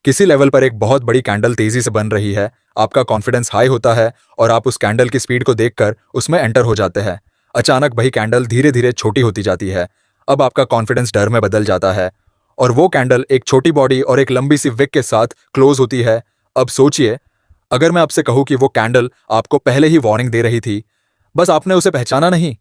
किसी लेवल पर एक बहुत बड़ी कैंडल तेजी से बन रही है, आपका कॉन्फिडेंस हाई होता है और आप उस कैंडल की स्पीड को देखकर उसमें एंटर हो जाते हैं। अचानक वही कैंडल धीरे धीरे छोटी होती जाती है। अब आपका कॉन्फिडेंस डर में बदल जाता है और वो कैंडल एक छोटी बॉडी और एक लंबी सी विक के साथ क्लोज होती है। अब सोचिए, अगर मैं आपसे कहूं कि वो कैंडल आपको पहले ही वार्निंग दे रही थी, बस आपने उसे पहचाना नहीं।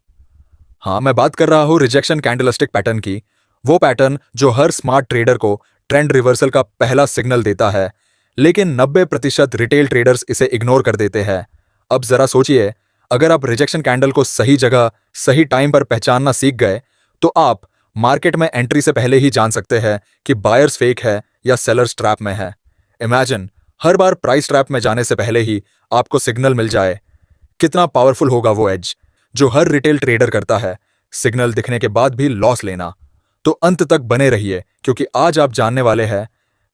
हाँ, मैं बात कर रहा हूँ रिजेक्शन कैंडलस्टिक पैटर्न की। वो पैटर्न जो हर स्मार्ट ट्रेडर को ट्रेंड रिवर्सल का पहला सिग्नल देता है, लेकिन 90% रिटेल ट्रेडर्स इसे इग्नोर कर देते हैं। अब जरा सोचिए, अगर आप रिजेक्शन कैंडल को सही जगह सही टाइम पर पहचानना सीख गए, तो आप मार्केट में एंट्री से पहले ही जान सकते हैं कि बायर्स फेक है या सेलर्स ट्रैप में है। इमेजिन, हर बार प्राइस ट्रैप में जाने से पहले ही आपको सिग्नल मिल जाए। कितना पावरफुल होगा वो एज जो हर रिटेल ट्रेडर करता है, सिग्नल दिखने के बाद भी लॉस लेना। तो अंत तक बने रहिए, क्योंकि आज आप जानने वाले हैं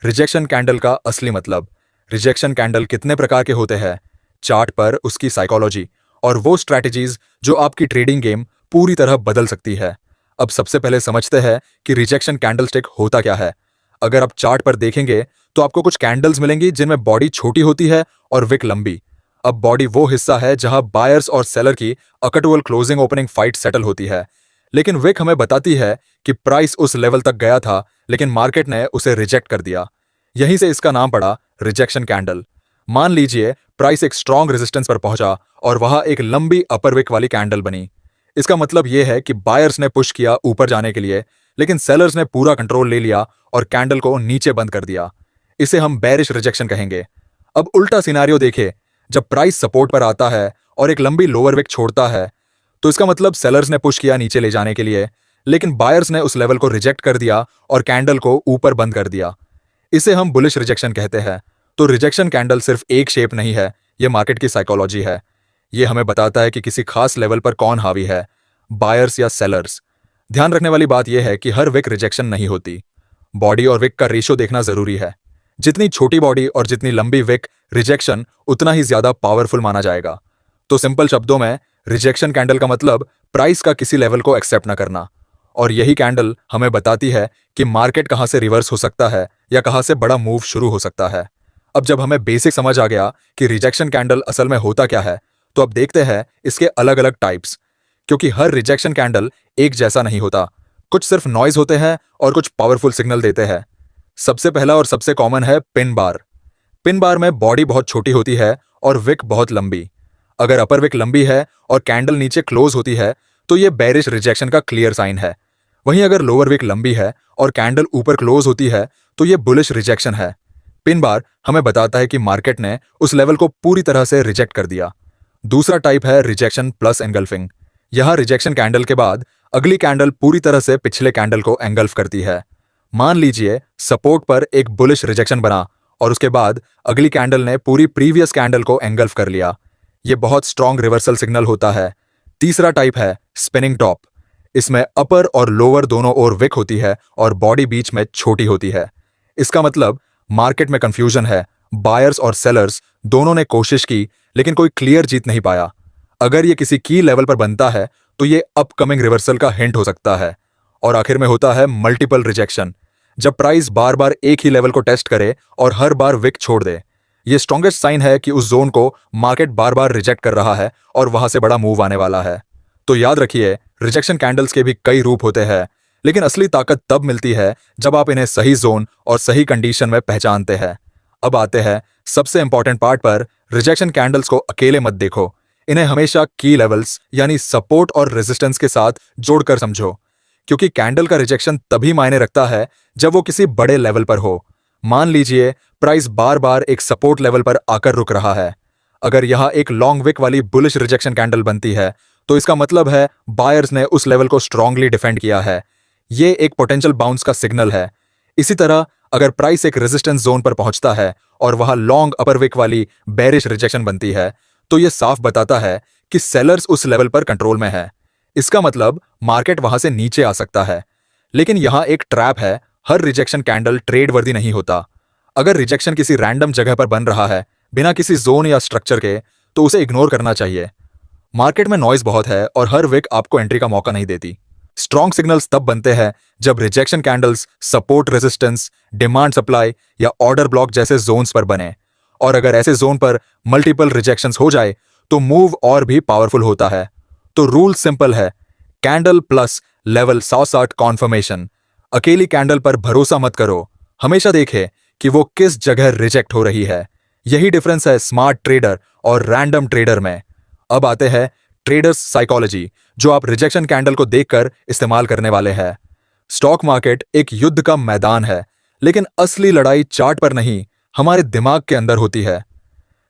रिजेक्शन कैंडल का असली मतलब, रिजेक्शन कैंडल कितने प्रकार के होते हैं, चार्ट पर उसकी साइकोलॉजी और वो स्ट्रैटेजीज जो आपकी ट्रेडिंग गेम पूरी तरह बदल सकती है। अब सबसे पहले समझते हैं कि रिजेक्शन कैंडलस्टिक होता क्या है। अगर आप चार्ट पर देखेंगे तो आपको कुछ कैंडल्स मिलेंगी जिनमें बॉडी छोटी होती है और विक लंबी। अब बॉडी वो हिस्सा है जहां बायर्स और सेलर की अकटुअल क्लोजिंग ओपनिंग फाइट सेटल होती है, लेकिन विक हमें बताती है कि प्राइस उस लेवल तक गया था, लेकिन मार्केट ने उसे रिजेक्ट कर दिया। यहीं से इसका नाम पड़ा रिजेक्शन कैंडल। मान लीजिए प्राइस एक स्ट्रॉन्ग रेजिस्टेंस पर पहुंचा और वहां एक लंबी अपर विक वाली कैंडल बनी। इसका मतलब यह है कि बायर्स ने पुश किया ऊपर जाने के लिए, लेकिन सेलर्स ने पूरा कंट्रोल ले लिया और कैंडल को नीचे बंद कर दिया। इसे हम बेरिश रिजेक्शन कहेंगे। अब उल्टा सिनारियो देखें, जब प्राइस सपोर्ट पर आता है और एक लंबी लोअर विक छोड़ता है, तो इसका मतलब सेलर्स ने पुश किया नीचे ले जाने के लिए, लेकिन बायर्स ने उस लेवल को रिजेक्ट कर दिया और कैंडल को ऊपर बंद कर दिया। इसे हम बुलिश रिजेक्शन कहते हैं। तो रिजेक्शन कैंडल सिर्फ एक शेप नहीं है, यह मार्केट की साइकोलॉजी है। यह हमें बताता है कि किसी खास लेवल पर कौन हावी है, बायर्स या सेलर्स। ध्यान रखने वाली बात यह है कि हर विक रिजेक्शन नहीं होती। बॉडी और विक का रेशियो देखना जरूरी है। जितनी छोटी बॉडी और जितनी लंबी विक रिजेक्शन, उतना ही ज्यादा पावरफुल माना जाएगा। तो सिंपल शब्दों में, रिजेक्शन कैंडल का मतलब प्राइस का किसी लेवल को एक्सेप्ट न करना। और यही कैंडल हमें बताती है कि मार्केट कहां से रिवर्स हो सकता है या कहां से बड़ा मूव शुरू हो सकता है। अब जब हमें बेसिक समझ आ गया कि रिजेक्शन कैंडल असल में होता क्या है, तो अब देखते हैं इसके अलग अलग टाइप्स। क्योंकि हर रिजेक्शन कैंडल एक जैसा नहीं होता, कुछ सिर्फ नॉइज होते हैं और कुछ पावरफुल सिग्नल देते हैं। सबसे पहला और सबसे कॉमन है पिन बार। पिन बार में बॉडी बहुत छोटी होती है और विक बहुत लंबी। अगर अपर विक लंबी है और कैंडल नीचे क्लोज होती है, तो यह बेरिश रिजेक्शन का क्लियर साइन है। वहीं अगर लोअर विक लंबी है और कैंडल ऊपर क्लोज होती है, तो यह बुलिश रिजेक्शन है। पिन बार हमें बताता है कि मार्केट ने उस लेवल को पूरी तरह से रिजेक्ट कर दिया। दूसरा टाइप है रिजेक्शन प्लस एंगल्फिंग। यहां रिजेक्शन कैंडल के बाद अगली कैंडल पूरी तरह से पिछले कैंडल को एंगल्फ करती है। मान लीजिए सपोर्ट पर एक बुलिश रिजेक्शन बना और उसके बाद अगली कैंडल ने पूरी प्रीवियस कैंडल को एंगल्फ कर लिया। यह बहुत स्ट्रॉन्ग रिवर्सल सिग्नल होता है। तीसरा टाइप है स्पिनिंग टॉप। इसमें अपर और लोअर दोनों ओर विक होती है और बॉडी बीच में छोटी होती है। इसका मतलब मार्केट में कंफ्यूजन है, बायर्स और सेलर्स दोनों ने कोशिश की, लेकिन कोई क्लियर जीत नहीं पाया। अगर ये किसी की लेवल पर बनता है, तो ये अपकमिंग रिवर्सल का हिंट हो सकता है। और आखिर में होता है मल्टीपल रिजेक्शन, जब प्राइस बार बार एक ही लेवल को टेस्ट करे और हर बार विक छोड़ दे। ये स्ट्रॉन्गेस्ट साइन है कि उस जोन को मार्केट बार बार रिजेक्ट कर रहा है और वहां से बड़ा मूव आने वाला है। तो याद रखिए, रिजेक्शन कैंडल्स के भी कई रूप होते हैं, लेकिन असली ताकत तब मिलती है जब आप इन्हें सही जोन और सही कंडीशन में पहचानते हैं। अब आते हैं सबसे इंपॉर्टेंट पार्ट पर। रिजेक्शन कैंडल्स को अकेले मत देखो, इन्हें हमेशा की लेवल्स यानी सपोर्ट और रेजिस्टेंस के साथ जोड़कर समझो, क्योंकि कैंडल का रिजेक्शन तभी मायने रखता है जब वो किसी बड़े लेवल पर हो। मान लीजिए प्राइस बार बार एक सपोर्ट लेवल पर आकर रुक रहा है। अगर यहां एक लॉन्ग विक वाली बुलिश रिजेक्शन कैंडल बनती है, तो इसका मतलब है बायर्स ने उस लेवल को स्ट्रांगली डिफेंड किया है। ये एक पोटेंशियल बाउंस का सिग्नल है। इसी तरह अगर प्राइस एक रेजिस्टेंस जोन पर पहुंचता है और वहां लॉन्ग अपर विक वाली बेरिश रिजेक्शन बनती है, तो यह साफ बताता है कि सेलर्स उस लेवल पर कंट्रोल में है। इसका मतलब मार्केट वहां से नीचे आ सकता है। लेकिन यहां एक ट्रैप है, हर रिजेक्शन कैंडल ट्रेड वर्दी नहीं होता। अगर रिजेक्शन किसी रैंडम जगह पर बन रहा है बिना किसी जोन या स्ट्रक्चर के, तो उसे इग्नोर करना चाहिए। मार्केट में नॉइज बहुत है और हर विक आपको एंट्री का मौका नहीं देती। स्ट्रॉन्ग सिग्नल्स तब बनते हैं जब rejection candles support resistance, demand supply या ऑर्डर ब्लॉक जैसे जोन्स पर बने। और अगर ऐसे जोन पर मल्टीपल रिजेक्शंस हो जाए तो मूव और भी पावरफुल होता है। तो रूल सिंपल है, कैंडल प्लस लेवल 160 कॉन्फर्मेशन। अकेली कैंडल पर भरोसा मत करो, हमेशा देखें कि वो किस जगह रिजेक्ट हो रही है। यही डिफरेंस है स्मार्ट ट्रेडर और रैंडम ट्रेडर में। अब आते हैं ट्रेडर्स साइकोलॉजी, जो आप रिजेक्शन कैंडल को देखकर इस्तेमाल करने वाले हैं। स्टॉक मार्केट एक युद्ध का मैदान है, लेकिन असली लड़ाई चार्ट पर नहीं, हमारे दिमाग के अंदर होती है।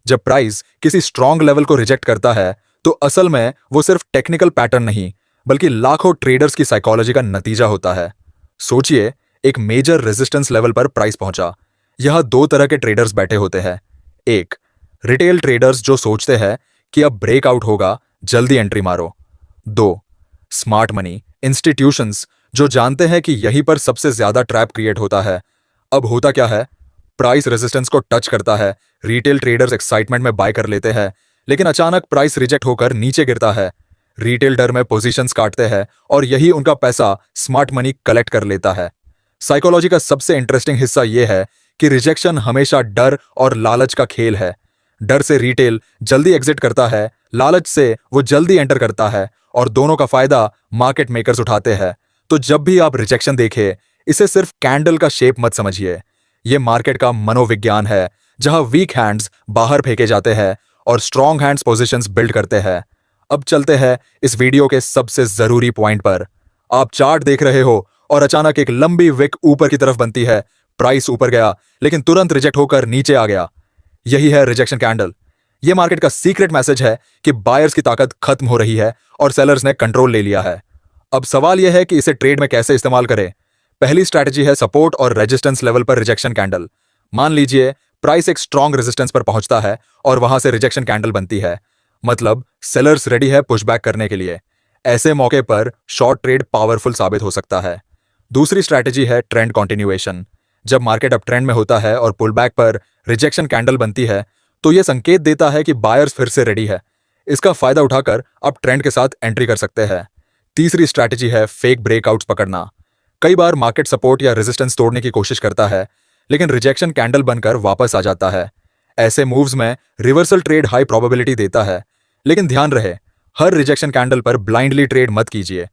जब प्राइस किसी स्ट्रॉन्ग लेवल को रिजेक्ट करता है तो असल में वो सिर्फ टेक्निकल पैटर्न नहीं, बल्कि लाखों ट्रेडर्स की साइकोलॉजी का नतीजा होता है। सोचिए, एक मेजर रेजिस्टेंस लेवल पर प्राइस पहुंचा। यहां दो तरह के ट्रेडर्स बैठे होते हैं। एक, रिटेल ट्रेडर्स जो सोचते हैं कि अब ब्रेकआउट होगा, जल्दी एंट्री मारो। दो, स्मार्ट मनी इंस्टीट्यूशंस जो जानते हैं कि यहीं पर सबसे ज्यादा ट्रैप क्रिएट होता है। अब होता क्या है, प्राइस रेजिस्टेंस को टच करता है, रिटेल ट्रेडर्स एक्साइटमेंट में बाय कर लेते हैं, लेकिन अचानक प्राइस रिजेक्ट होकर नीचे गिरता है। रिटेल डर में पोजीशंस काटते हैं और यही उनका पैसा स्मार्ट मनी कलेक्ट कर लेता है। साइकोलॉजी का सबसे इंटरेस्टिंग हिस्सा यह है कि रिजेक्शन हमेशा डर और लालच का खेल है। डर से रिटेल जल्दी एग्जिट करता है, लालच से वो जल्दी एंटर करता है, और दोनों का फायदा मार्केट मेकर्स उठाते हैं। तो जब भी आप रिजेक्शन देखें, इसे सिर्फ कैंडल का शेप मत समझिए। ये मार्केट का मनोविज्ञान है, जहां वीक हैंड्स बाहर फेंके जाते हैं और स्ट्रॉन्ग हैंड्स पोजीशंस बिल्ड करते हैं। अब चलते हैं इस वीडियो के सबसे जरूरी पॉइंट पर। आप चार्ट देख रहे हो और अचानक एक लंबी विक ऊपर की तरफ बनती है, प्राइस ऊपर गया लेकिन तुरंत रिजेक्ट होकर नीचे आ गया। यही है रिजेक्शन कैंडल। यह मार्केट का सीक्रेट मैसेज है कि बायर्स की ताकत खत्म हो रही है और सेलर्स ने कंट्रोल ले लिया है। अब सवाल यह है कि इसे ट्रेड में कैसे इस्तेमाल करें। पहली स्ट्रैटेजी है सपोर्ट और रेजिस्टेंस लेवल पर रिजेक्शन कैंडल। मान लीजिए प्राइस एक स्ट्रॉन्ग रेजिस्टेंस पर पहुंचता है और वहां से रिजेक्शन कैंडल बनती है, मतलब सेलर्स रेडी है पुशबैक करने के लिए। ऐसे मौके पर शॉर्ट ट्रेड पावरफुल साबित हो सकता है। दूसरी स्ट्रैटेजी है ट्रेंड कंटिन्यूएशन। जब मार्केट अप ट्रेंड में होता है और पुलबैक पर रिजेक्शन कैंडल बनती है तो यह संकेत देता है कि बायर्स फिर से रेडी है। इसका फायदा उठाकर आप ट्रेंड के साथ एंट्री कर सकते हैं। तीसरी स्ट्रैटेजी है फेक ब्रेकआउट्स पकड़ना। कई बार मार्केट सपोर्ट या रेजिस्टेंस तोड़ने की कोशिश करता है, लेकिन रिजेक्शन कैंडल बनकर वापस आ जाता है। ऐसे मूव्स में रिवर्सल ट्रेड हाई प्रोबेबिलिटी देता है, लेकिन ध्यान रहे, हर रिजेक्शन कैंडल पर ब्लाइंडली ट्रेड मत कीजिए।